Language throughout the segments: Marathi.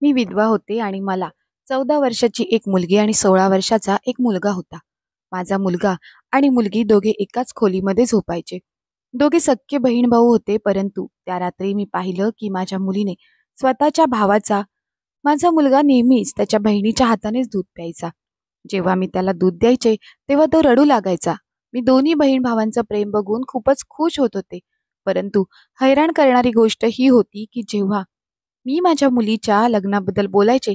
मी विधवा होते आणि मला 14 वर्षाची एक मुलगी आणि 16 वर्षाचा एक मुलगा होता. माझा मुलगा आणि मुलगी दोघे एकाच खोलीमध्ये झोपायचे. दोघे सख्खे बहीण-भाऊ होते, परंतु त्या रात्री मी पाहिलं की माझ्या मुलीने स्वतःच्या भावाचा माझा मुलगा नेहमीच त्याच्या बहिणीच्या हातानेच दूध प्यायचा. जेव्हा मी त्याला दूध द्यायचे, तेव्हा तो रडू लागायचा. मी दोन्ही बहीण-भावांचं प्रेम बघून खूपच खुश होत होते. परंतु हैराण करणारी गोष्ट ही होती की जेव्हा मी माझ्या मुलीच्या लग्नाबद्दल बोलायचे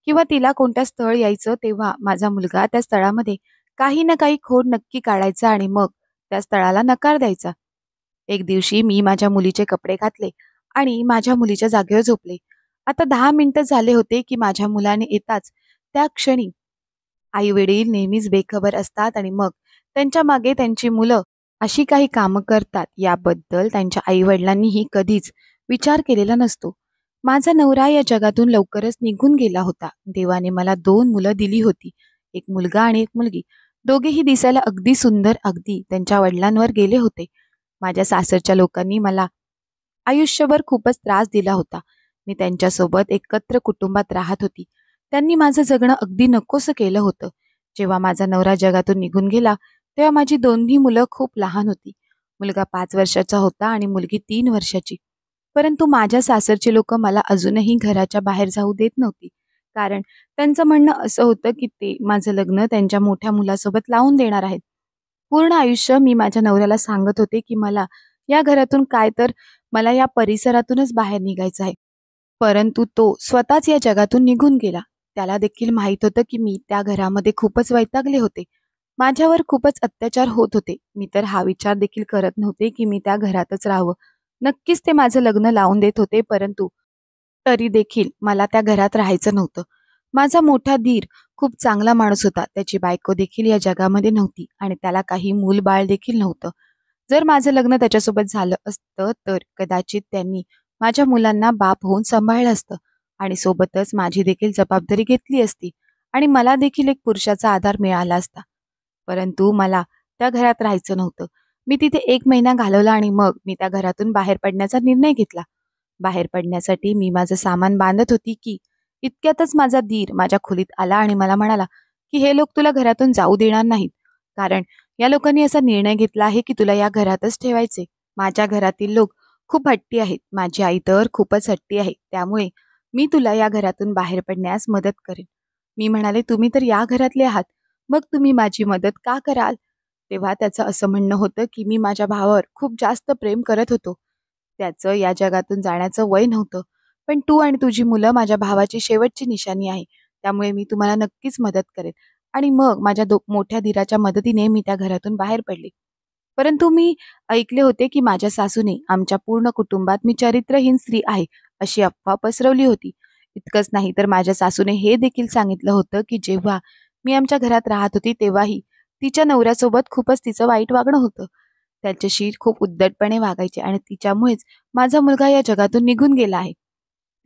किंवा तिला कोणत्या स्थळ यायचं, तेव्हा माझा मुलगा त्या स्थळामध्ये काही ना काही खोड नक्की काढायचा आणि मग त्या स्थळाला नकार द्यायचा. एक दिवशी मी माझ्या मुलीचे कपडे घातले आणि माझ्या मुलीच्या जागेवर झोपले. आता 10 मिनिटं झाले होते की माझ्या मुलाने येताच त्या क्षणी आई-वडील नेहमीच बेखबर असतात आणि मग त्यांच्या मागे त्यांची मुलं अशी काही कामं करतात याबद्दल त्यांच्या आई-वडिलांनीही कधीच विचार केलेला नसतो. माझा नवरा या जगातून लवकरच निघून गेला होता. देवाने मला 2 मुलं दिली होती. एक मुलगा आणि एक मुलगी. दोघेही दिसायला अगदी सुंदर, अगदी त्यांच्या वडिलांवर गेले होते. माझ्या सासरच्या लोकांनी मला आयुष्यभर खूपच त्रास दिला होता. मी त्यांच्यासोबत एकत्र कुटुंबात राहत होती. त्यांनी माझं जगणं अगदी नकोसं केलं होतं. जेव्हा माझा नवरा जगातून निघून गेला, तेव्हा माझी दोन्ही मुलं खूप लहान होती. मुलगा 5 वर्षाचा होता आणि मुलगी 3 वर्षाची. परंतु माझ्या सासरची लोकं मला अजूनही घराच्या बाहेर जाऊ देत नव्हती. कारण त्यांचं म्हणणं असं होतं, की ते माझं लग्न त्यांच्या मोठ्या मुलासोबत लावून देणार आहेत. पूर्ण आयुष्य मी माझ्या नवऱ्याला सांगत होते, की मला या घरातून काय तर मला या परिसरातूनच बाहेर निघायचं आहे. परंतु तो स्वतःच या जगातून निघून गेला. त्याला देखील माहीत होतं, की मी त्या घरामध्ये खूपच वैतागले होते. माझ्यावर खूपच अत्याचार होत होते. मी तर हा विचार देखील करत नव्हते, की मी त्या घरातच राहावं. नक्कीच ते माझं लग्न लावून देत होते, परंतु तरी देखील मला त्या घरात राहायचं नव्हतं. माझा मोठा दीर खूप चांगला माणूस होता. त्याची बायको देखील या जगामध्ये नव्हती आणि त्याला काही मूल-बाळ देखील नव्हतं. जर माझं लग्न त्याच्यासोबत झालं असतं, तर कदाचित त्यांनी माझ्या मुलांना बाप होऊन सांभाळलं असतं आणि सोबतच माझी देखील जबाबदारी घेतली असती आणि मला देखील एक पुरुषाचा आधार मिळाला असता. परंतु मला त्या घरात राहायचं नव्हतं. मी तिथे 1 महिना घालवला आणि मग मी त्या घरातून बाहेर पडण्याचा निर्णय घेतला. बाहेर पडण्यासाठी मी माझं सामान बांधत होती, की इतक्यातच माझा दीर माझ्या खोलीत आला आणि मला म्हणाला, की "हे लोक तुला घरातून जाऊ देणार नाहीत. कारण या लोकांनी असा निर्णय घेतला आहे, की तुला या घरातच ठेवायचे. माझ्या घरातील लोक खूप हट्टी आहेत. माझी आई तर खूपच हट्टी आहे. त्यामुळे मी तुला या घरातून बाहेर पडण्यास मदत करेन." मी म्हणाले, "तुम्ही तर या घरातले आहात. मग तुम्ही माझी मदत का कराल?" तेव्हा त्याचं असं म्हणणं होतं, की मी माझ्या भावावर खूप जास्त प्रेम करत होतो. त्याचं या जगातून जाण्याचं वय नव्हतं. पण तू आणि तुझी मुलं माझ्या भावाची शेवटची निशाणी आहे. त्यामुळे मी तुम्हाला नक्कीच मदत करेन. आणि मग माझ्या मोठ्या दीराच्या मदतीने मी त्या घरातून बाहेर पडले. परंतु मी ऐकले होते, की माझ्या सासूने आमच्या पूर्ण कुटुंबात मी चरित्रहीन स्त्री आहे, अशी अफवा पसरवली होती. इतकंच नाही तर माझ्या सासूने हे देखील सांगितलं होतं, की जेव्हा मी आमच्या घरात राहत होती, तेव्हाही तिच्या नवऱ्यासोबत खूपच तिचं वाईट वागणं होतं. त्याच्याशी खूप उद्धटपणे वागायचे आणि तिच्यामुळेच माझा मुलगा या जगातून निघून गेला आहे.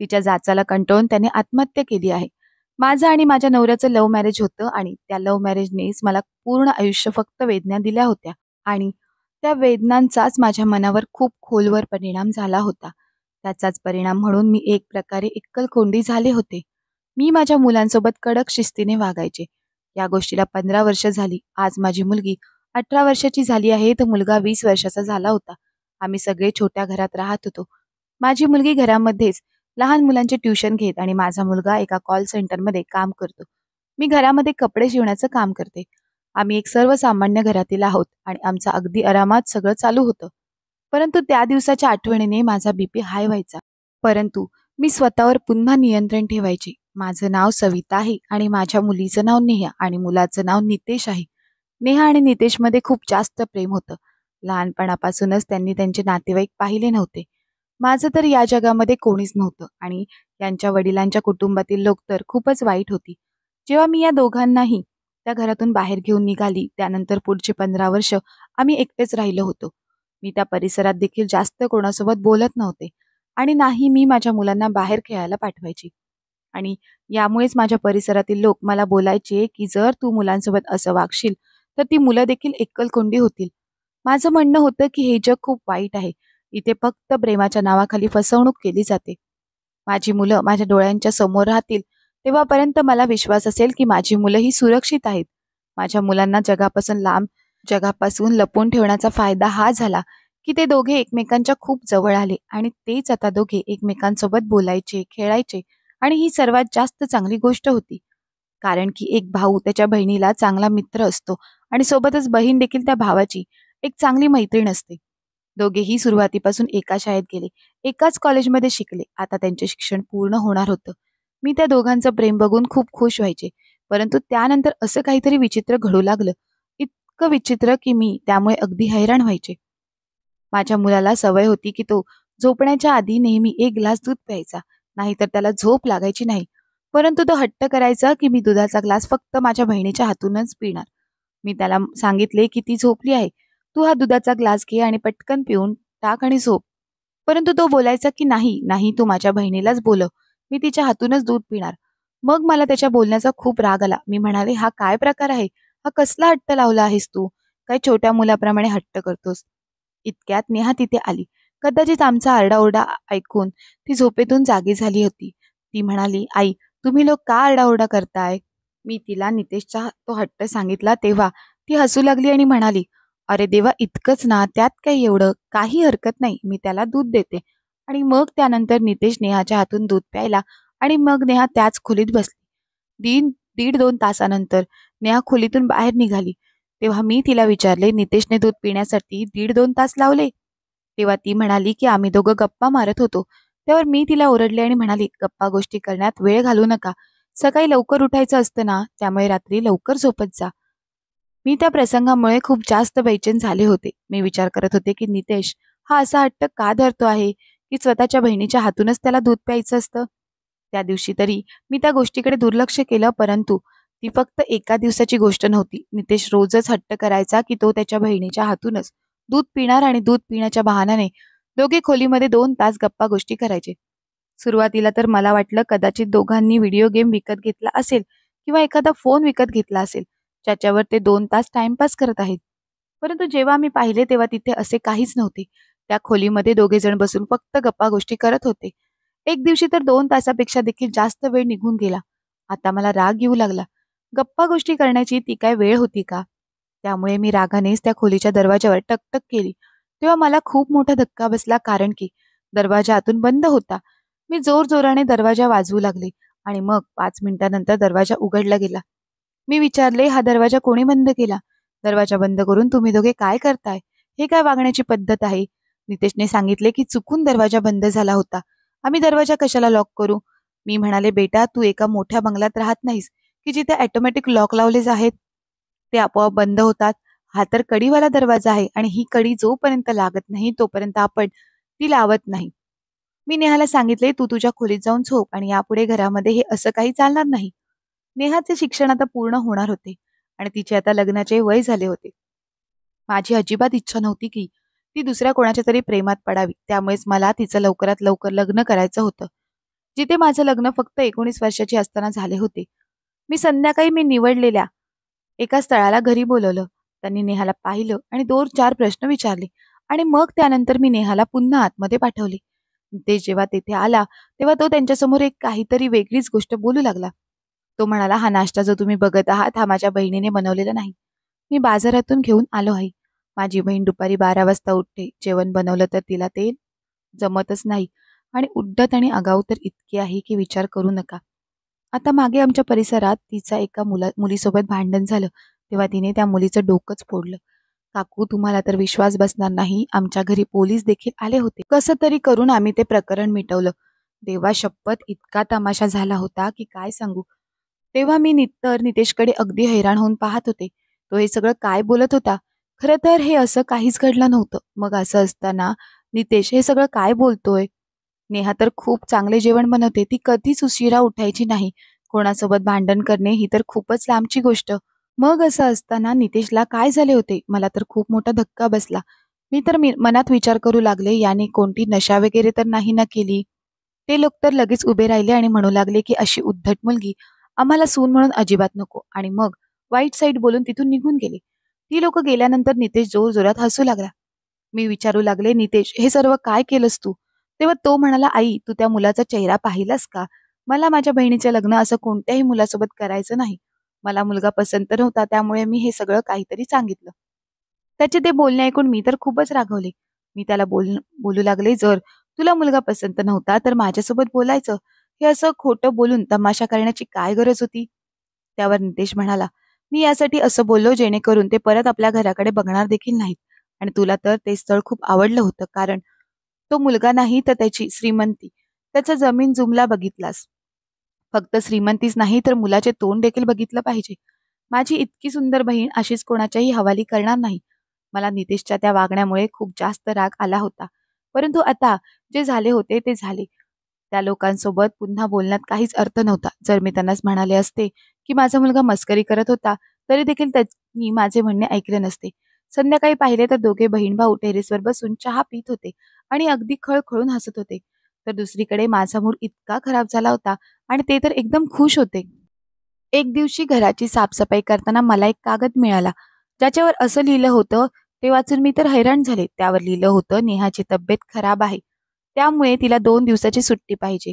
तिच्या जाचाला कंटाळून त्याने आत्महत्या केली आहे. माझं आणि माझ्या नवऱ्याचं लव्ह मॅरेज होतं आणि त्या लव्ह मॅरेजनेच मला पूर्ण आयुष्य फक्त वेदना दिल्या होत्या आणि त्या वेदनांचाच माझ्या मनावर खूप खोलवर परिणाम झाला होता. त्याचाच परिणाम म्हणून मी एक प्रकारे एकलकोंडी झाले होते. मी माझ्या मुलांसोबत कडक शिस्तीने वागायचे. या गोष्टीला 15 वर्ष झाली. आज माझी मुलगी 18 वर्षाची झाली आहे, तर मुलगा 20 वर्षाचा झाला होता. आम्ही सगळे छोट्या घरात राहत होतो. माझी मुलगी घरामध्येच लहान मुलांचे ट्युशन घेत आणि माझा मुलगा एका कॉल सेंटरमध्ये काम करतो. मी घरामध्ये कपडे शिवण्याचं काम करते. आम्ही एक सर्वसामान्य घरातील आहोत आणि आमचं अगदी आरामात सगळं चालू होतं. परंतु त्या दिवसाच्या आठवणीने माझा बीपी हाय व्हायचा. परंतु मी स्वतःवर पुन्हा नियंत्रण ठेवायचे. माझं नाव सविता आहे आणि माझ्या मुलीचं नाव नेहा आणि मुलाचं नाव नितेश आहे. नेहा आणि नितेशमध्ये खूप जास्त प्रेम होतं. लहानपणापासूनच त्यांनी त्यांचे नातेवाईक पाहिले नव्हते. माझं तर या जगामध्ये कोणीच नव्हतं आणि यांच्या वडिलांच्या कुटुंबातील लोक तर खूपच वाईट होती. जेव्हा मी या दोघांनाही त्या घरातून बाहेर घेऊन निघाली, त्यानंतर पुढची 15 वर्ष आम्ही एकटेच राहिलो होतो. मी त्या परिसरात देखील जास्त कोणासोबत बोलत नव्हते आणि नाही मी माझ्या मुलांना बाहेर खेळायला पाठवायची. आणि यामुळेच माझ्या परिसरातील लोक मला बोलायचे, की "जर तू मुलांसोबत असं वागशील, तर ती मुलं देखील एकलकोंडी होतील." माझं म्हणणं होतं, की हे जग खूप वाईट आहे. इथे फक्त प्रेमाच्या नावाखाली फसवणूक केली जाते. माझी मुलं माझ्या डोळ्यांच्या समोर राहतील तेव्हापर्यंत मला विश्वास असेल की माझी मुलं ही सुरक्षित आहेत. माझ्या मुलांना जगापासून लपवून ठेवण्याचा फायदा हा झाला की ते दोघे एकमेकांच्या खूप जवळ आले आणि तेच आता दोघे एकमेकांसोबत बोलायचे, खेळायचे आणि ही सर्वात जास्त चांगली गोष्ट होती. कारण की एक भाऊ त्याच्या बहिणीला चांगला मित्र असतो आणि सोबतच बहीण देखील त्या भावाची एक चांगली मैत्रीण असते. दोघेही सुरुवातीपासून एका शाळेत गेले, एकाच कॉलेजमध्ये शिकले. आता त्यांचे शिक्षण पूर्ण होणार होतं. मी त्या दोघांचं प्रेम बघून खूप खुश व्हायचे. परंतु त्यानंतर असं काहीतरी विचित्र घडू लागलं. इतकं विचित्र की मी त्यामुळे अगदी हैराण व्हायचे. माझ्या मुलाला सवय होती की तो झोपण्याच्या आधी नेहमी एक ग्लास दूध प्यायचा, नाहीतर त्याला झोप लागायची नाही. परंतु तो हट्ट करायचा की मी दुधाचा ग्लास फक्त माझ्या बहिणीच्या हातूनच पिणार. मी त्याला सांगितले की ती झोपली आहे, तू हा दुधाचा ग्लास घे आणि पटकन पिऊन टाक आणि झोप. परंतु तो बोलायचा की नाही नाही, तू माझ्या बहिणीलाच बोलव, मी तिच्या हातूनच दूध पिणार. मग मला त्याच्या बोलण्याचा खूप राग आला. मी म्हणाले, हा काय प्रकार आहे? हा कसला हट्ट लावला आहेस तू? काय छोट्या मुलाप्रमाणे हट्ट करतोस? इतक्यात नेहा तिथे आली. कदाचित आमचा आरडाओरडा ऐकून ती झोपेतून जागी झाली होती. ती म्हणाली, आई, तुम्ही लोक का आरडाओरडा करताय? मी तिला नितेशचा तो हट्ट सांगितला तेव्हा ती हसू लागली आणि म्हणाली, अरे देवा, इतकंच ना, त्यात काही एवढं? काही हरकत नाही, मी त्याला दूध देते. आणि मग त्यानंतर नितेश नेहाच्या हातून दूध प्यायला आणि मग नेहा त्याच खोलीत बसली. दीड 2 तासानंतर नेहा खोलीतून बाहेर निघाली. तेव्हा मी तिला विचारले, नितेशने दूध पिण्यासाठी 1.5-2 तास लावले? तेव्हा ती म्हणाली की आम्ही दोघं गप्पा मारत होतो. त्यावर मी तिला ओरडले आणि म्हणाली, गप्पा गोष्टी करण्यात वेळ घालवू नका. सकाळी लवकर उठायचं असतं ना, त्यामुळे रात्री लवकर झोपत जा. मी त्या प्रसंगामुळे खूप जास्त बेचैन झाले होते. मी विचार करत होते की नितेश हा असा हट्ट का धरतो आहे की स्वतःच्या बहिणीच्या हातूनच त्याला दूध प्यायचं असतं. त्या दिवशी तरी मी त्या गोष्टीकडे दुर्लक्ष केलं, परंतु ती फक्त एका दिवसाची गोष्ट नव्हती. नितेश रोजच हट्ट करायचा की तो त्याच्या बहिणीच्या हातूनच दूध पिणार आणि दूध पिण्याच्या बहाण्याने दोघे खोलीमध्ये 2 तास गप्पा गोष्टी करायचे. सुरुवातीला तर मला वाटलं कदाचित दोघांनी व्हिडिओ गेम विकत घेतला असेल किंवा एखादा फोन विकत घेतला असेल, ज्याच्यावर ते 2 तास टाइमपास करत आहेत. परंतु जेव्हा मी पाहिले तेव्हा तिथे असे काहीच नव्हते. त्या खोलीमध्ये दोघे जण बसून फक्त गप्पा गोष्टी करत होते. एक दिवशी तर 2 तासापेक्षा देखील जास्त वेळ निघून गेला. आता मला राग येऊ लागला. गप्पा गोष्टी करण्याची ती काय वेळ होती का? त्यामुळे मी रागानेच त्या खोलीच्या दरवाजावर टकटक केली. तेव्हा मला खूप मोठा धक्का बसला, कारण की दरवाजा आतून बंद होता. मी जोरजोराने दरवाजा वाजवू लागले आणि मग 5 मिनिटांनंतर दरवाजा उघडला गेला. मी विचारले, हा दरवाजा कोणी बंद केला? दरवाजा बंद करून तुम्ही दोघे काय करताय? हे काय वागण्याची पद्धत आहे? नितेशने सांगितले की चुकून दरवाजा बंद झाला होता. आम्ही दरवाजा कशाला लॉक करू? मी म्हणाले, बेटा, तू एका मोठ्या बंगल्यात राहत नाहीस की जिथे ऑटोमॅटिक लॉक लावले आहेत. ते आपोआप बंद होतात. हा तर कडीवाला दरवाजा आहे आणि ही कडी जोपर्यंत लागत नाही तोपर्यंत आपण ती लावत नाही. मी नेहाला सांगितले, तू तुझ्या खोलीत जाऊन झोप आणि यापुढे घरामध्ये हे असं काही चालणार नाही. नेहाचे शिक्षण आता पूर्ण होणार होते आणि तिचे आता लग्नाचे वय झाले होते. माझी अजिबात इच्छा नव्हती की ती दुसऱ्या कोणाच्या तरी प्रेमात पडावी. त्यामुळेच मला तिचं लवकरात लवकर लग्न करायचं होतं. जिथे माझं लग्न फक्त 19 वर्षाची असताना झाले होते. संध्याकाळी मी निवडलेल्या एका स्थळाला घरी बोलवलं. त्यांनी नेहाला पाहिलं आणि 2-4 प्रश्न विचारले आणि मग त्यानंतर मी नेहाला पुन्हा आतमध्ये पाठवले. ते जेव्हा तेथे आला तेव्हा तो त्यांच्यासमोर एक काहीतरी वेगळीच गोष्ट बोलू लागला. तो म्हणाला, हा नाश्ता जो तुम्ही बघत आहात हा माझ्या बहिणीने बनवलेला नाही. मी बाजारातून घेऊन आलो आहे. माझी बहीण दुपारी 12 वाजता उठते. जेवण बनवलं तर तिला ते जमतच नाही आणि उद्धट आणि आगाऊ तर इतकी आहे की विचार करू नका. आता मागे आमच्या परिसरात तिचा एका मुलीसोबत भांडण झालं तेव्हा तिने त्या मुलीचं डोकंच फोडलं. काकू, तुम्हाला तर विश्वास बसणार नाही, आमच्या घरी पोलीस देखील आले होते. कसं तरी करून आम्ही ते प्रकरण मिटवलं. देवा शपथ, इतका तमाशा झाला होता की काय सांगू. तेव्हा मी नितेशकडे अगदी हैराण होऊन पाहत होते. तो हे सगळं काय बोलत होता? खरं तर हे असं काहीच घडलं नव्हतं. मग असं असताना नितेश हे सगळं काय बोलतोय? नेहा तर खूप चांगले जेवण बनवते. ती कधीच उशिरा उठायची नाही. कोणासोबत भांडण करणे ही तर खूपच लांबची गोष्ट. मग असं असताना नितेशला काय झाले होते? मला तर खूप मोठा धक्का बसला. मी मनात विचार करू लागले, याने कोणती नशा वगैरे तर नाही ना केली? ते लोक तर लगेच उभे राहिले आणि म्हणू लागले की अशी उद्धट मुलगी आम्हाला सून म्हणून अजिबात नको, आणि मग वाईट साईड बोलून तिथून निघून गेले. ती लोक गेल्यानंतर नितेश जोरजोरात हसू लागला. मी विचारू लागले, नितेश, हे सर्व काय केलंस तू? तेव्हा तो म्हणाला, "आई, तू त्या मुलाचा चेहरा पाहिलास का? मला माझ्या बहिणीचं लग्न असं कोणत्याही मुलासोबत करायचं नाही. मला मुलगा पसंत नव्हता, त्यामुळे मी हे सगळं काहीतरी सांगितलं." त्याचे ते बोलणे ऐकून मी तर खूपच रागावले. मी त्याला बोलू लागले, "जर तुला मुलगा पसंत नव्हता, तर माझ्यासोबत बोलायचं. हे असं खोटं बोलून तमाशा करण्याची काय गरज होती?" त्यावर नितेश म्हणाला, "मी यासाठी असं बोललो जेणेकरून ते परत आपल्या घराकडे बघणार देखील नाहीत. आणि तुला तर ते स्थळ खूप आवडलं होतं, कारण तो मुलगा नाही तर त्याची श्रीमंती, त्याचा जमीन जुमला बघितलास. फक्त श्रीमंतीच नाही तर मुलाचे तोंड देखील बघितलं पाहिजे. माझी इतकी सुंदर बहीण अशीच कोणाच्याही हवाली करणार नाही." मला नितेशच्या त्या वागण्यामुळे खूप जास्त राग आला होता. परंतु आता जे झाले होते ते झाले. त्या लोकांसोबत पुन्हा बोलण्यात काहीच अर्थ नव्हता. जर मी त्यांनाच म्हणाले असते, की माझा मुलगा मस्करी करत होता, तरी देखील त्यांनी माझे म्हणणे ऐकले नसते. संध्याकाळी पाहिले तर दोघे बहीण-भाऊ टेरेसवर बसून चहा पीत होते आणि अगदी खळखळून हसत होते. तर दुसरीकडे माझा मूड इतका खराब झाला होता आणि ते तर एकदम खुश होते. एक दिवशी घराची साफसफाई करताना मला एक कागद मिळाला, ज्याच्यावर असं लिहिलं होतं, ते वाचून मी तर हैराण झाले. त्यावर लिहिलं होतं, "नेहाची तब्येत खराब आहे. त्यामुळे तिला 2 दिवसाची सुट्टी पाहिजे."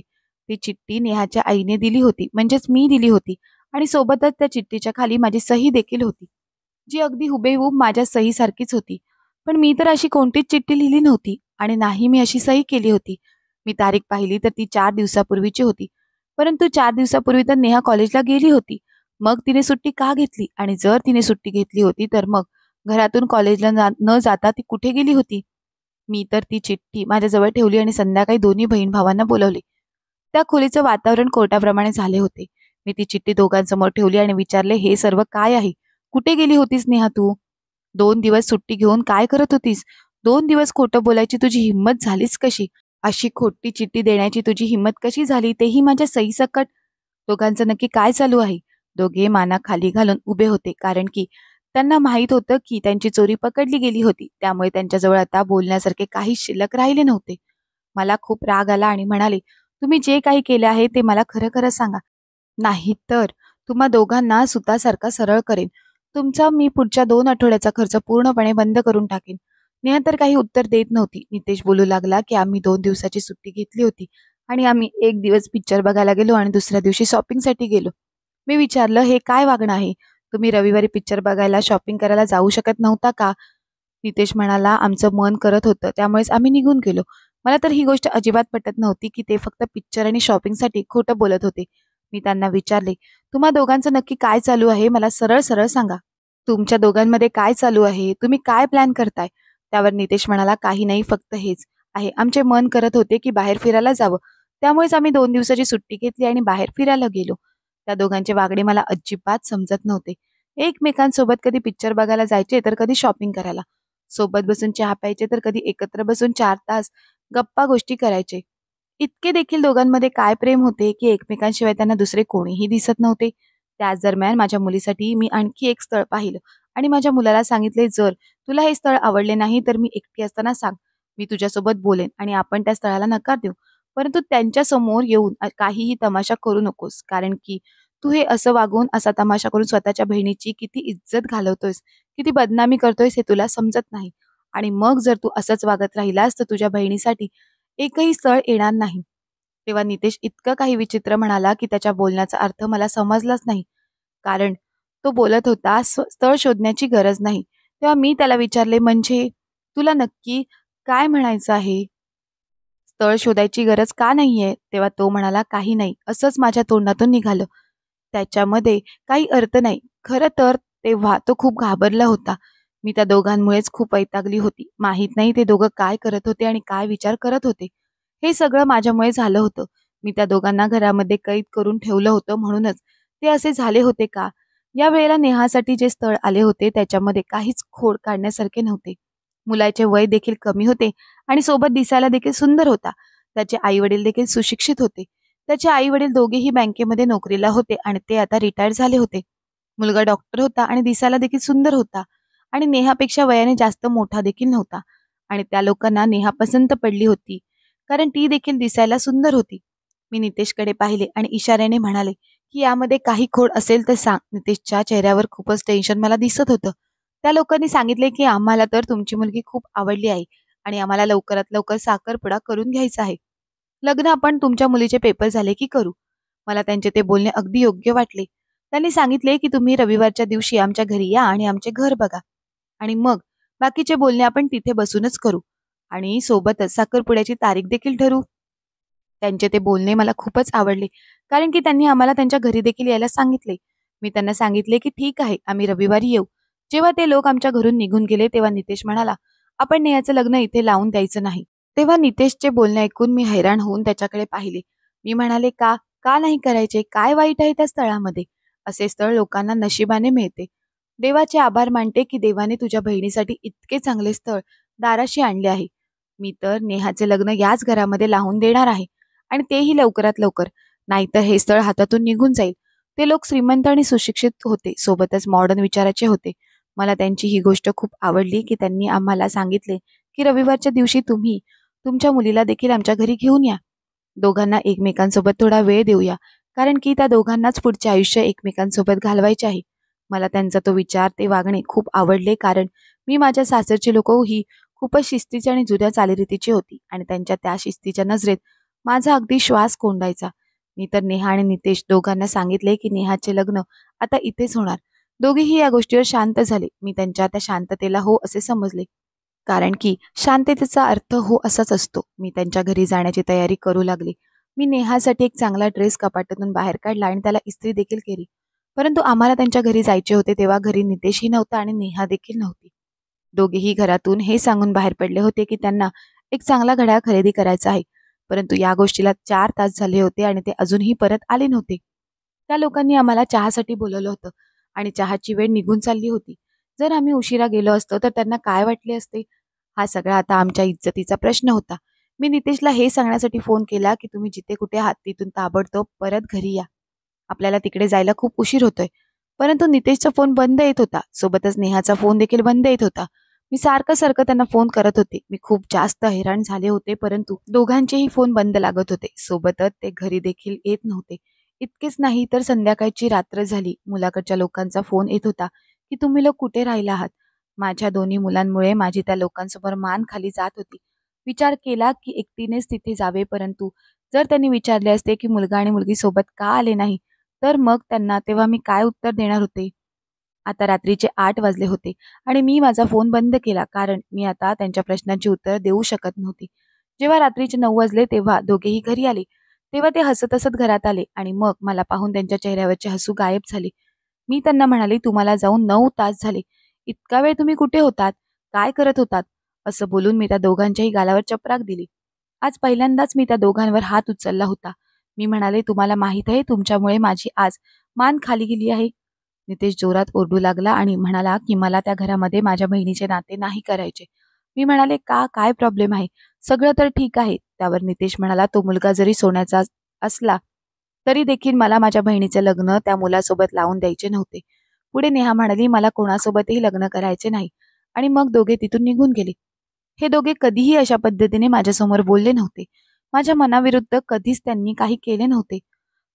ती चिठ्ठी नेहाच्या आईने दिली होती, म्हणजेच मी दिली होती आणि सोबतच त्या चिठ्ठीच्या खाली माझी सही देखील होती, जी अगदी हुबेहूब माझ्या सहीसारखीच होती. पण मी तर अशी कोणतीच चिठ्ठी लिहिली नव्हती आणि नाही मी अशी सही केली होती. मी तारीख पाहिली तर ती 4 दिवसापूर्वीची होती. परंतु 4 दिवसापूर्वी तर नेहा कॉलेजला गेली होती. मग तिने सुट्टी का घेतली? आणि जर तिने सुट्टी घेतली होती, तर मग घरातून कॉलेजला न जाता ती कुठे गेली होती? मी तर ती चिठ्ठी माझ्याजवळ ठेवली आणि संध्याकाळी दोन्ही बहीण-भावांना बोलावले. त्या खोलीचं वातावरण कोर्टाप्रमाणे झाले होते. मी ती चिठ्ठी दोघांसमोर ठेवली आणि विचारले, "हे सर्व काय आहे? कुठे गेली होतीस नेहा तू? 2 दिवस सुट्टी घेऊन काय करत होतीस? 2 दिवस खोटं बोलायची तुझी हिंमत झालीच कशी? अशी खोटी चिठ्ठी देण्याची तुझी हिंमत कशी झाली? तेही माझ्या सहीसकट?" दोघांचं नक्की काय चालू आहे? दोघे माना खाली घालून उभे होते, कारण की त्यांना माहीत होतं की त्यांची चोरी पकडली गेली होती. त्यामुळे त्यांच्याजवळ आता बोलण्यासारखे काहीच शिल्लक राहिले नव्हते. मला खूप राग आला आणि म्हणाले, "तुम्ही जे काही केले आहे ते मला खरं-खरं सांगा. नाहीतर तुम्हा दोघांना सुतासारखा सरळ करेन. तुमचा मी पुढच्या 2 आठवड्याचा खर्च पूर्णपणे बंद करून टाकेन." नेहा तर काही उत्तर देत नव्हती. नितेश बोलू लागला, की "आम्ही 2 दिवसाची सुट्टी घेतली होती आणि आम्ही 1 दिवस पिक्चर बघायला गेलो आणि दुसऱ्या दिवशी शॉपिंगसाठी गेलो." मी विचारलं, "हे काय वागणं आहे? तुम्ही रविवारी पिक्चर बघायला, शॉपिंग करायला जाऊ शकत नव्हता का?" नितेश म्हणाला, "आमचं मन करत होतं, त्यामुळेच आम्ही निघून गेलो." मला तर ही गोष्ट अजिबात पटत नव्हती, की ते फक्त पिक्चर आणि शॉपिंगसाठी खोटं बोलत होते. मी त्यांना विचारले, "तुम्हा दोघांचं नक्की काय चालू आहे? मला सरळ-सरळ सांगा. तुमच्या दोघांमध्ये काय चालू आहे? तुम्ही काय प्लॅन करताय?" त्यावर नितेश म्हणाला, "काही नाही, फक्त हेच आहे. आमचे मन करत होते, की बाहेर फिरायला जावं. त्यामुळेच आम्ही 2 दिवसाची सुट्टी घेतली आणि बाहेर फिरायला गेलो." त्या दोघांचे वागणे मला अजिबात समजत नव्हते. एकमेकांसोबत कधी पिक्चर बघायला जायचे, तर कधी शॉपिंग करायला. सोबत बसून चहा प्यायचे, तर कधी एकत्र बसून 4 तास गप्पा गोष्टी करायचे. इतके देखील दोघांमध्ये काय प्रेम होते, की एकमेकांशिवाय त्यांना दुसरे कोणीही दिसत नव्हते. त्याच दरम्यान माझ्या मुलीसाठी मी आणखी एक स्थळ पाहिलं आणि माझ्या मुलाला सांगितले, "जर तुला हे स्थळ आवडले नाही, तर मी एकटी असताना सांग. मी तुझ्यासोबत बोलेन आणि आपण त्या स्थळाला नकार देऊ. परंतु त्यांच्यासमोर येऊन काहीही तमाशा करू नकोस. कारण की तू हे असं वागून, असा तमाशा करून स्वतःच्या बहिणीची किती इज्जत घालवतोयस, किती बदनामी करतोयस हे तुला समजत नाही. आणि मग जर तू असंच वागत राहिलास, तर तुझ्या बहिणीसाठी एकही स्थळ येणार नाही." तेव्हा नितेश इतकं काही विचित्र म्हणाला, की त्याच्या बोलण्याचा अर्थ मला समजलाच नाही. कारण तो बोलत होता, स्थळ शोधण्याची गरज नाही." तेव्हा मी त्याला विचारले, "म्हणजे तुला नक्की काय म्हणायचं आहे? स्थळ शोधायची गरज का नाहीये?" तेव्हा तो म्हणाला, "काही नाही, असंच माझ्या तोंडातून निघालं. त्याच्यामध्ये काही अर्थ नाही." खरं तर तेव्हा तो खूप घाबरला होता. मी त्या दोघांमुळेच खूप वैतागली होती. माहीत नाही ते दोघं काय करत होते आणि काय विचार करत होते. हे सगळं माझ्यामुळे झालं होतं. मी त्या दोघांना घरामध्ये कैद करून ठेवलं होतं, म्हणूनच ते असे झाले होते का? या वेळेला नेहासाठी जे स्थळ आले होते त्याच्यामध्ये काहीच खोड काढण्यासारखे नव्हते. मुलाचे वय देखील कमी होते आणि सोबत दिसायला देखील सुंदर होता. त्याचे आई-वडील देखील सुशिक्षित होते. त्याचे आई-वडील दोघेही बँकेमध्ये नोकरीला होते आणि ते आता रिटायर झाले होते. मुलगा डॉक्टर होता आणि दिसायला देखील सुंदर होता आणि नेहापेक्षा वयाने जास्त मोठा देखील नव्हता आणि त्या लोकांना नेहा पसंत पडली होती, कारण ती देखील दिसायला सुंदर होती. मी नितेशकडे पाहिले आणि इशाऱ्याने म्हणाले, की "यामध्ये काही खोड असेल तर सांग." नितेशच्या चेहऱ्यावर खूपच टेन्शन मला दिसत होतं. त्या लोकांनी सांगितले, की "आम्हाला तर तुमची मुलगी खूप आवडली आहे आणि आम्हाला लवकरात लवकर साखरपुडा करून घ्यायचा आहे. लग्न आपण तुमच्या मुलीचे पेपर झाले की करू. मला त्यांचे ते बोलणे अगदी योग्य वाटले. त्यांनी सांगितले की तुम्ही रविवारच्या दिवशी आमच्या घरी या आणि आमचे घर बघा आणि मग बाकीचे बोलणे आपण तिथे बसूनच करू आणि सोबतच साखरपुड्याची तारीख देखील ठरवू. त्यांचे ते बोलणे मला खूपच आवडले, कारण की त्यांनी आम्हाला त्यांच्या घरी देखील यायला सांगितले. मी त्यांना सांगितले की ठीक आहे, आम्ही रविवारी येऊ. जेव्हा ते लोक आमच्या घरून निघून गेले तेव्हा नितेश म्हणाला, आपण नेहाचं लग्न इथे लावून द्यायचं नाही. तेव्हा नितेशचे बोलणे ऐकून मी हैराण होऊन त्याच्याकडे पाहिले. मी म्हणाले, का का नाही करायचे? काय वाईट आहे त्या स्थळामध्ये? असे स्थळ लोकांना नशिबाने मिळते. देवाचे आभार मानते की देवाने तुझ्या बहिणीसाठी इतके चांगले स्थळ दाराशी आणले आहे. मी तर नेहाचे लग्न याच घरामध्ये लावून देणार आहे आणि तेही लवकरात लवकर. नाहीतर हे स्थळ हातातून निघून जाईल. ते लोक श्रीमंत आणि सुशिक्षित होते, सोबतच मॉडर्न विचाराचे होते. मला त्यांची ही गोष्ट खूप आवडली की त्यांनी आम्हाला सांगितले की रविवारच्या दिवशी तुम्ही तुमच्या मुलीला देखील आमच्या घरी घेऊन या. दोघांना एकमेकांसोबत थोडा वेळ देऊया, कारण की त्या दोघांनाच पुढचे आयुष्य एकमेकांसोबत घालवायचे आहे. मला त्यांचा तो विचार, ते वागणे खूप आवडले, कारण मी माझ्या सासरची लोक ही खूपच शिस्तीची आणि जुन्या चालीरीतीची होती आणि त्यांच्या त्या शिस्तीच्या नजरेत माझा अगदी श्वास कोंडायचा. मी तर नेहा आणि नितेश दोघांना सांगितले की नेहाचे लग्न आता इथेच होणार. दोघेही या गोष्टीवर शांत झाले. मी त्यांच्या त्या शांततेला हो असे समजले, कारण की शांततेचा अर्थ हो असाच असतो. मी त्यांच्या घरी जाण्याची तयारी करू लागले. मी नेहासाठी एक चांगला ड्रेस कपाटातून बाहेर काढला आणि त्याला इस्त्री देखील केली. परंतु आम्हाला त्यांच्या घरी जायचे होते तेव्हा घरी नितेशही नव्हता आणि नेहा देखील नव्हती. दोघेही घरातून हे सांगून बाहेर पडले होते की त्यांना एक चांगला घड्याळ खरेदी करायचा आहे. परंतु या गोष्टीला 4 तास झाले होते आणि ते अजूनही परत आले नव्हते. त्या लोकांनी आम्हाला चहासाठी बोलवलं होतं आणि चहाची वेळ निघून चालली होती. जर आम्ही उशिरा गेलो असतो तर त्यांना काय वाटले असते? हा सगळा आता आमच्या इज्जतीचा प्रश्न होता. मी नितेशला हे सांगण्यासाठी फोन केला की तुम्ही जिथे कुठे आहात तिथून ताबडतोब परत घरी या. आपल्याला तिकडे जायला खूप उशीर होतोय. परंतु नितेशचा फोन बंद येत होता. सोबतच नेहाचा फोन देखील बंद येत होता. मी सारखं त्यांना फोन करत होते. मी खूप जास्त हैराण झाले होते, परंतु दोघांचेही फोन बंद लागत होते. सोबतच ते घरी देखील येत नव्हते. इतकेच नाही तर संध्याकाळची रात्र झाली. मुलाकडच्या लोकांचा फोन येत होता की तुम्ही लोक कुठे राहिला आहात. माझ्या दोन्ही मुलांमुळे माझी त्या लोकांसमोर मान खाली जात होती. विचार केला की एकटीनेच तिथे जावे, परंतु जर त्यांनी विचारले असते की मुलगा आणि मुलगी सोबत का आले नाही, तर मग त्यांना तेव्हा मी काय उत्तर देणार होते? आता रात्रीचे 8 वाजले होते आणि मी माझा फोन बंद केला, कारण मी आता त्यांच्या प्रश्नांची उत्तर देऊ शकत नव्हती. जेव्हा रात्रीचे 9 वाजले तेव्हा दोघेही घरी आले. तेव्हा ते हसत-हसत घरात आले आणि मग मला पाहून त्यांच्या चेहऱ्यावरचे हसू गायब झाले. मी त्यांना म्हणाले, "तुम्हाला जाऊन 9 तास झाले. इतका वेळ तुम्ही कुठे होतात? काय करत होतात?" असं बोलून मी त्या दोघांच्याही गालावर चपराक दिली. आज पहिल्यांदाच मी त्या दोघांवर हात उचलला होता. मी म्हणाले, "तुम्हाला माहीत आहे तुमच्यामुळे माझी आज मान खाली गेली आहे." नितेश जोरात ओरडू लागला आणि म्हणाला की मला त्या घरामध्ये माझ्या बहिणीचे नाते नाही करायचे. मी म्हणाले, का? काय प्रॉब्लेम आहे? सगळं तर ठीक आहे. त्यावर नितेश म्हणाला, तो मुलगा जरी सोन्याचा असला तरी देखील मला माझ्या बहिणीचे लग्न त्या मुलासोबत लावून द्यायचे नव्हते. पुढे नेहा म्हणाली, मला कोणासोबतही लग्न करायचे नाही आणि मग दोघे तिथून निघून गेले. हे दोघे कधीही अशा पद्धतीने माझ्यासमोर बोलले नव्हते. माझ्या मनाविरुद्ध कधीच त्यांनी काही केले नव्हते.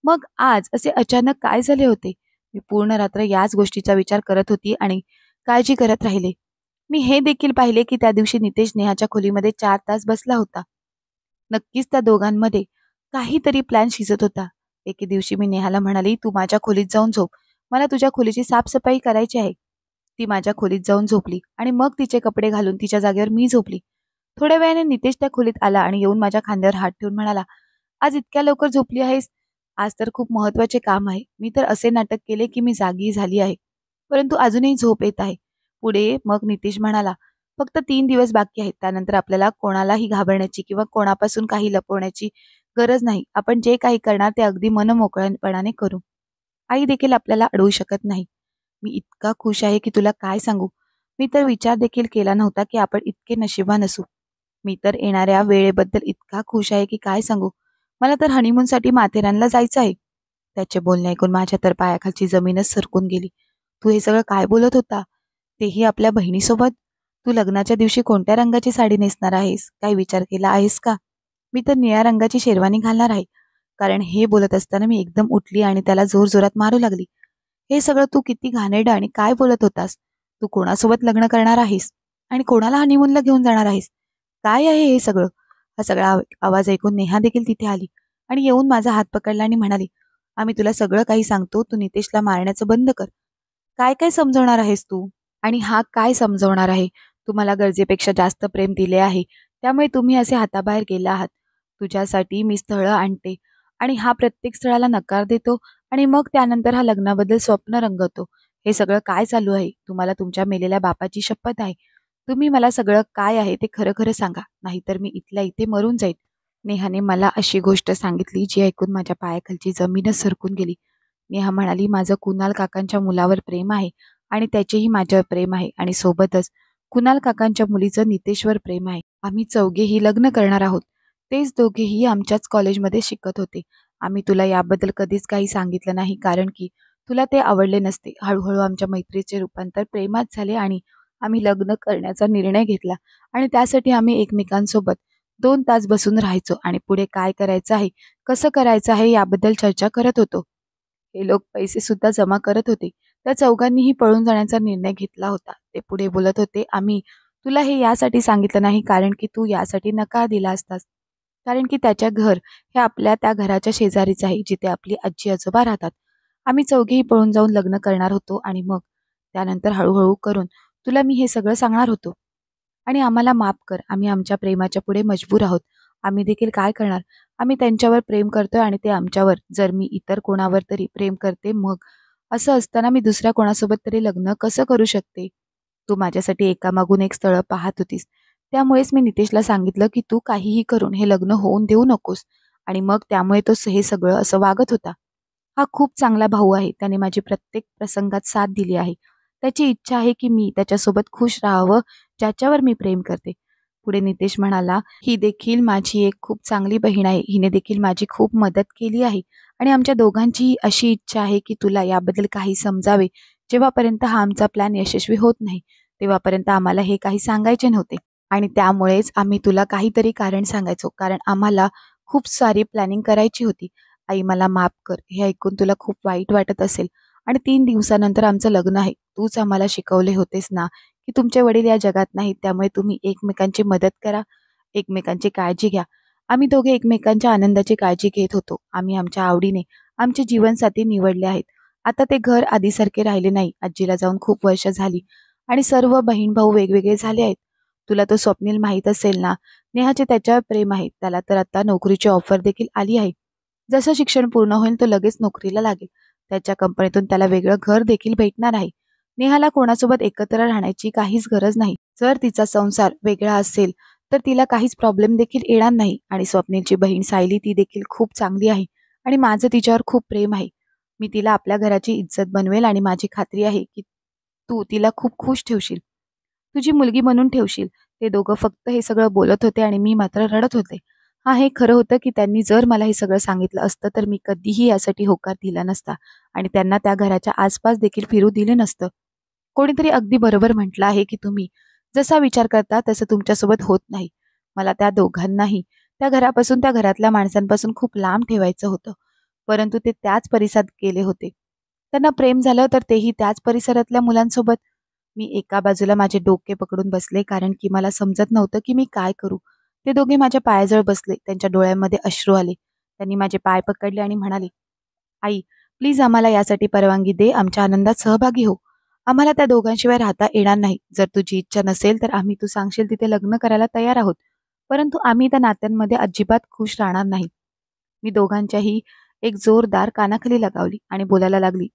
मग आज असे अचानक काय झाले होते? मी पूर्ण रात्र याच गोष्टीचा विचार करत होती आणि काळजी करत राहिले. मी हे देखील पाहिले की त्या दिवशी नितेश नेहाच्या खोलीमध्ये 4 तास बसला होता. नक्कीच त्या दोघांमध्ये काहीतरी प्लॅन शिजत होता. एके दिवशी मी नेहाला म्हणाली, तू माझ्या खोलीत जाऊन झोप. मला तुझ्या खोलीची साफसफाई करायची आहे. ती माझ्या खोलीत जाऊन झोपली आणि मग तिचे कपडे घालून तिच्या जागेवर मी झोपली. थोड्या वेळाने नितेश त्या खोलीत आला आणि येऊन माझ्या खांद्यावर हात ठेवून म्हणाला, आज इतक्या लवकर झोपली आहेस? आज तर खूप महत्वाचे काम आहे. मी तर असे नाटक केले की मी जागी झाली आहे, परंतु अजूनही झोप येत आहे. पुढे मग नितेश म्हणाला, फक्त 3 दिवस बाकी आहेत. त्यानंतर आपल्याला कोणालाही घाबरण्याची किंवा कोणापासून काही लपवण्याची गरज नाही. आपण जे काही करणार ते अगदी मनमोकळेपणाने करू. आई देखील आपल्याला अडवू शकत नाही. मी इतका खुश आहे की तुला काय सांगू. मी तर विचार देखील केला नव्हता की आपण इतके नशिबान असू. मी तर येणाऱ्या वेळेबद्दल इतका खुश आहे की काय सांगू. मला तर हनीमूनसाठी माथेरानला जायचं आहे. त्याचे बोलणे ऐकून माझ्या तर पायाखालची जमीनच सरकून गेली. तू हे सगळं काय बोलत होता? तेही आपल्या बहिणीसोबत? तू लग्नाच्या दिवशी कोणत्या रंगाची साडी नेसणार आहेस? काही विचार केला आहेस का? मी तर निळ्या रंगाची शेरवानी घालणार आहे. कारण हे बोलत असताना मी एकदम उठली आणि त्याला जोरजोरात मारू लागली. हे सगळं तू किती घाणेरडं आणि काय बोलत होतास? तू कोणासोबत लग्न करणार आहेस? आणि कोणाला हनीमूनला घेऊन जाणार आहेस? काय आहे हे सगळं? हा सगळा आवाज ऐकून नेहा देखील तिथे आली आणि येऊन माझा हात पकडला आणि म्हणाली, आम्ही तुला सगळं काही सांगतो, तू नितेशला मारण्याचं बंद कर. काय काय समजवणार आहेस तू? आणि हा काय समजवणार आहे? तुम्हाला गरजेपेक्षा जास्त प्रेम दिले आहे. त्यामुळे तुम्ही असे हाताबाहेर गेला आहात. तुझ्यासाठी मी स्थळं आणते आणि हा प्रत्येक स्थळाला नकार देतो आणि मग त्यानंतर हा लग्नाबद्दल स्वप्न रंगवतो. हे सगळं काय चालू आहे? तुम्हाला तुमच्या मेलेल्या बापाची शपथ आहे. तुम्ही मला सगळं काय आहे ते खरं खरं सांगा. नाहीतर मी इथल्या इथे मरून जाईल. नेहाने मला अशी गोष्ट सांगितली जी ऐकून माझ्या पायाखालची जमीनच सरकून गेली. नेहा म्हणाली, माझं कुणाल काकांच्या मुलावर प्रेम आहे आणि त्याचेही माझ्यावर प्रेम आहे आणि सोबतच कुणाल काकांच्या मुलीचं नितेशवर प्रेम आहे. आम्ही चौघेही लग्न करणार आहोत. तेच दोघेही आमच्याच कॉलेजमध्ये शिकत होते. आम्ही तुला याबद्दल कधीच काही सांगितलं नाही कारण की तुला ते आवडले नसते. हळूहळू आमच्या मैत्रीचे रूपांतर प्रेमात झाले आणि आम्ही लग्न करण्याचा निर्णय घेतला आणि त्यासाठी आम्ही एकमेकांसोबत 2 तास बसून राहायचो आणि पुढे काय करायचं आहे, कसं करायचं आहे याबद्दल चर्चा करत होतो. हे लोक पैसे सुद्धा जमा करत होते. त्या चौघांनीही पळून जाण्याचा निर्णय घेतला होता. ते पुढे बोलत होते, आम्ही तुला हे यासाठी सांगितलं नाही कारण की तू यासाठी नकार दिला असतास. कारण की त्याच्या घर हे आपल्या त्या घराच्या शेजारीच आहे जिथे आपली आजी आजोबा राहतात. आम्ही चौघेही पळून जाऊन लग्न करणार होतो आणि मग त्यानंतर हळूहळू करून तुला मी हे सगळं सांगणार होतो. आणि आम्हाला माफ कर. आम्ही आमच्या प्रेमाच्या पुढे मजबूर आहोत. आम्ही देखील काय करणार? आम्ही त्यांच्यावर प्रेम करतोय आणि ते आमच्यावर. जर मी इतर कोणावर तरी प्रेम करते, मग असं असताना मी दुसऱ्या कोणासोबत तरी लग्न कसं करू शकते? तू माझ्यासाठी एकामागून एक स्थळं पाहत होतीस. त्यामुळेच मी नितेशला सांगितलं, की तू काहीही करून हे लग्न होऊन देऊ नकोस. आणि मग त्यामुळे तो हे सगळं असं वागत होता. हा खूप चांगला भाऊ आहे. त्याने माझी प्रत्येक प्रसंगात साथ दिली आहे. त्याची इच्छा आहे, की मी त्याच्यासोबत खुश राहावं, ज्याच्यावर मी प्रेम करते. पुढे नितेश म्हणाला, ही देखील माझी एक खूप चांगली बहीण आहे. हिने देखील माझी खूप मदत केली आहे आणि आमच्या दोघांचीही अशी इच्छा आहे, की तुला याबद्दल काही समजावे. जेव्हापर्यंत हा आमचा प्लॅन यशस्वी होत नाही, तेव्हापर्यंत आम्हाला हे काही सांगायचे नव्हते. आणि त्यामुळेच आम्ही तुला काहीतरी कारण सांगायचो, कारण आम्हाला खूप सारी प्लॅनिंग करायची होती. आई मला माफ कर. हे ऐकून तुला खूप वाईट वाटत असेल आणि 3 दिवसानंतर आमचं लग्न आहे. तूच आम्हाला शिकवले होतेस ना, की तुमचे वडील या जगात नाहीत, त्यामुळे तुम्ही एकमेकांची मदत करा, एकमेकांची काळजी घ्या. आम्ही दोघे एकमेकांच्या आनंदाची काळजी घेत होतो. आम्ही आमच्या आवडीने आमचे जीवनसाथी निवडले आहेत. आता ते घर आधीसारखे राहिले नाही. आजीला जाऊन खूप वर्ष झाली आणि सर्व बहीण भाऊ वेगवेगळे झाले आहेत. तुला तो स्वप्नील माहीत असेल ना, नेहाचे त्याच्यावर प्रेम आहे. त्याला तर आता नोकरीची ऑफर देखील आली आहे. जसं शिक्षण पूर्ण होईल तो लगेच नोकरीला लागेल. त्याच्या कंपनीतून त्याला वेगळं घर देखील भेटणार आहे. नेहाला कोणासोबत एकत्र राहण्याची काहीच गरज नाही. जर तिचा संसार वेगळा असेल तर तिला काहीच प्रॉब्लेम देखील येणार नाही. आणि स्वप्नीलची बहीण सायली ती देखील खूप चांगली आहे आणि माझं तिच्यावर खूप प्रेम आहे. मी तिला आपल्या घराची इज्जत बनवेल आणि माझी खात्री आहे की तू तिला खूप खुश ठेवशील. तुझी मुलगी म्हणून ठेवशील. ते दोघं फक्त हे सगळं बोलत होते आणि मी मात्र रडत होते. हां, हे खरं होतं की त्यांनी जर मला हे सगळं सांगितलं असतं तर मी कधीही यासाठी होकार दिला नसता आणि त्यांना त्या घराच्या आसपास देखील फिरू दिले नसतं. कोणीतरी अगदी बरोबर म्हटलं आहे की तुम्ही जसा विचार करता तसं तुमच्यासोबत होत नाही. मला त्या दोघांनाही त्या घरापासून, त्या घरातल्या माणसांपासून खूप लांब ठेवायचं होतं. परंतु ते त्याच परिसरात गेले होते. त्यांना प्रेम झालं तर तेही त्याच परिसरातल्या मुलांसोबत. मी एका बाजूला माझे डोके पकडून बसले कारण की मला समजत नव्हतं की मी काय करू. ते दोघे माझ्या पायाजवळ बसले. त्यांच्या डोळ्यांमध्ये अश्रू आले. त्यांनी माझे पाय पकडले आणि म्हणाले, आई, प्लीज आम्हाला यासाठी परवानगी दे. आमच्या आनंदात सहभागी हो. आम्हाला त्या दोघांशिवाय राहता येणार नाही. जर तुझी इच्छा नसेल तर आम्ही तू सांगशील तिथे लग्न करायला तयार आहोत. परंतु आम्ही त्या नात्यांमध्ये अजिबात खुश राहणार नाही. मी दोघांच्याही एक जोरदार कानाखाली लगावली आणि बोलायला लागली.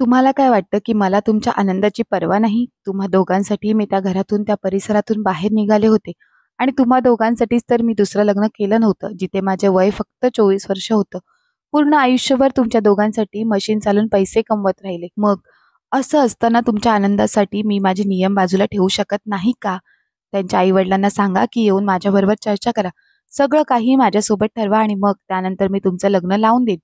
तुम्हाला काय वाटतं की मला तुमच्या आनंदाची पर्वा नाही? तुम्हा दोघांसाठी मी त्या घरातून, त्या परिसरातून बाहेर निघाले होते आणि तुम्हा दोघांसाठीच तर मी दुसरं लग्न केलं नव्हतं, जिथे माझे वय फक्त 24 वर्ष होतं. पूर्ण आयुष्यभर तुमच्या दोघांसाठी मशीन चालून पैसे कमवत राहिले. मग असं असताना तुमच्या आनंदासाठी मी माझे नियम बाजूला ठेवू शकत नाही का? त्यांच्या आई-वडिलांना सांगा की येऊन माझ्याबरोबर चर्चा करा. सगळं काही माझ्यासोबत ठरवा आणि मग त्यानंतर मी तुमचं लग्न लावून देईन.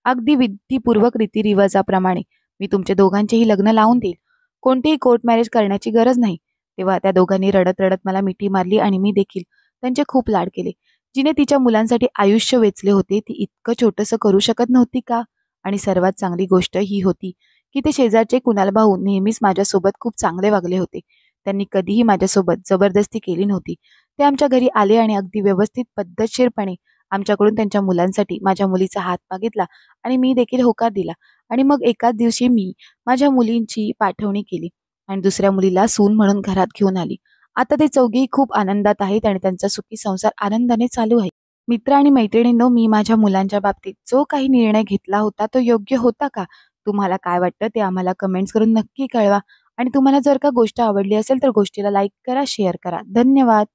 अगदी विधीपूर्वक रीतिरिवाजाप्रमाणे मी तुमचे दोघांचेही लग्न लावून देईल. कोणतेही कोर्ट मॅरेज करण्याची गरज नाही. तेव्हा त्या दोघांनी रडत रडत मला मिठी मारली आणि मी देखील त्यांचे खूप लाड केले. जिने तिच्या मुलांसाठी आयुष्य वेचले होते ती इतकं छोटंसं करू शकत नव्हती का? आणि सर्वात चांगली गोष्ट ही होती की ते शेजारचे कुणाल भाऊ नेहमीच माझ्यासोबत खूप चांगले वागले होते. त्यांनी कधीही माझ्यासोबत जबरदस्ती केली नव्हती. ते आमच्या घरी आले आणि अगदी व्यवस्थित पद्धतशीरपणे आमच्याकडून त्यांच्या मुलांसाठी माझ्या मुलीचा हात मागितला आणि मी देखील होकार दिला. आणि मग एकाच दिवशी मी माझ्या मुलींची पाठवणी केली आणि दुसऱ्या मुलीला सून म्हणून घरात घेऊन आली. आता ते चौघेही खूप आनंदात आहेत आणि त्यांचा सुखी संसार आनंदाने चालू आहे. मित्र आणि मैत्रिणींनो, मी माझ्या मुलांच्या बाबतीत जो काही निर्णय घेतला होता तो योग्य होता का? तुम्हाला काय वाटतं ते आम्हाला कमेंट्स करून नक्की कळवा. आणि तुम्हाला जर का गोष्ट आवडली असेल तर गोष्टीला लाईक करा, शेअर करा. धन्यवाद.